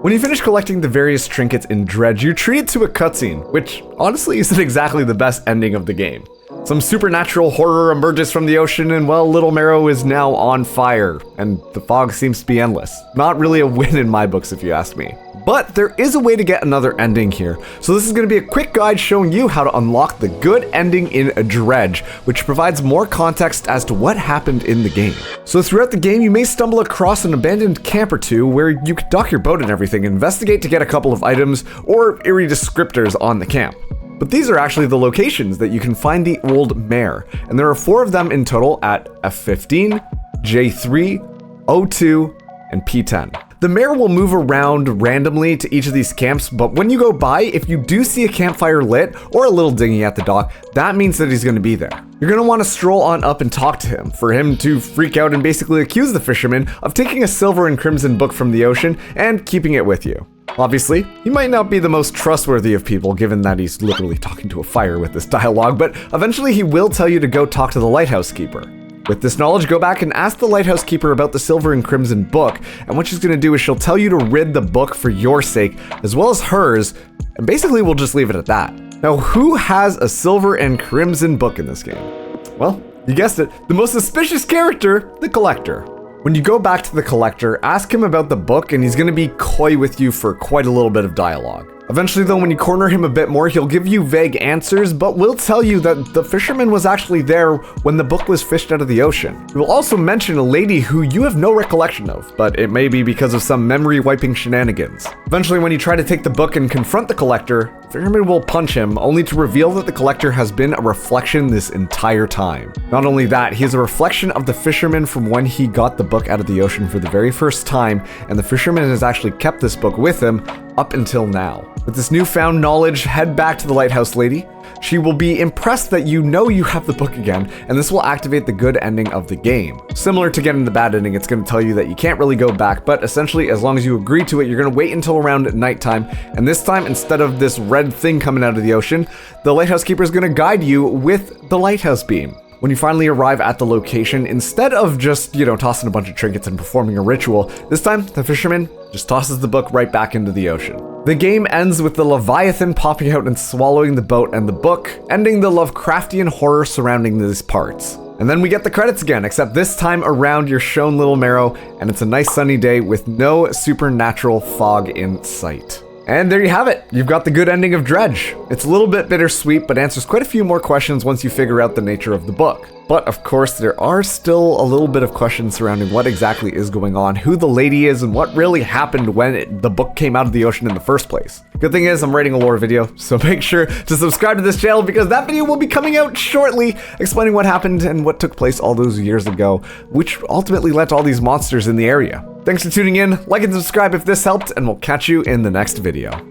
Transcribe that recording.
When you finish collecting the various trinkets in Dredge, you're treated to a cutscene, which honestly isn't exactly the best ending of the game. Some supernatural horror emerges from the ocean, and well, Little Marrow is now on fire, and the fog seems to be endless. Not really a win in my books if you ask me. But there is a way to get another ending here, so this is going to be a quick guide showing you how to unlock the good ending in a Dredge, which provides more context as to what happened in the game. So throughout the game, you may stumble across an abandoned camp or two where you could dock your boat and everything, investigate to get a couple of items or eerie descriptors on the camp. But these are actually the locations that you can find the old mare, and there are 4 of them in total at F15, J3, O2, and P10. The mare will move around randomly to each of these camps, but when you go by, if you do see a campfire lit or a little dinghy at the dock, that means that he's going to be there. You're going to want to stroll on up and talk to him, for him to freak out and basically accuse the fisherman of taking a silver and crimson book from the ocean and keeping it with you. Obviously, he might not be the most trustworthy of people, given that he's literally talking to a fire with this dialogue, but eventually he will tell you to go talk to the lighthouse keeper. With this knowledge, go back and ask the lighthouse keeper about the silver and crimson book, and what she's going to do is she'll tell you to rid the book for your sake, as well as hers, and basically we'll just leave it at that. Now, who has a silver and crimson book in this game? Well, you guessed it, the most suspicious character, the collector. When you go back to the collector, ask him about the book, and he's going to be coy with you for quite a little bit of dialogue. Eventually though, when you corner him a bit more, he'll give you vague answers, but will tell you that the fisherman was actually there when the book was fished out of the ocean. He will also mention a lady who you have no recollection of, but it may be because of some memory-wiping shenanigans. Eventually, when you try to take the book and confront the collector, the fisherman will punch him, only to reveal that the collector has been a reflection this entire time. Not only that, he is a reflection of the fisherman from when he got the book out of the ocean for the very first time, and the fisherman has actually kept this book with him up until now. With this newfound knowledge, head back to the lighthouse lady. She will be impressed that you know you have the book again, and this will activate the good ending of the game. Similar to getting the bad ending, it's going to tell you that you can't really go back, but essentially, as long as you agree to it, you're going to wait until around nighttime, and this time, instead of this red thing coming out of the ocean, the lighthouse keeper is going to guide you with the lighthouse beam. When you finally arrive at the location, instead of just, tossing a bunch of trinkets and performing a ritual, this time, the fisherman just tosses the book right back into the ocean. The game ends with the Leviathan popping out and swallowing the boat and the book, ending the Lovecraftian horror surrounding these parts. And then we get the credits again, except this time around you're shown Little Marrow, and it's a nice sunny day with no supernatural fog in sight. And there you have it. You've got the good ending of Dredge. It's a little bit bittersweet, but answers quite a few more questions once you figure out the nature of the book. But of course, there are still a little bit of questions surrounding what exactly is going on, who the lady is, and what really happened when the book came out of the ocean in the first place. Good thing is, I'm writing a lore video, so make sure to subscribe to this channel because that video will be coming out shortly, explaining what happened and what took place all those years ago, which ultimately led to all these monsters in the area. Thanks for tuning in, like and subscribe if this helped, and we'll catch you in the next video.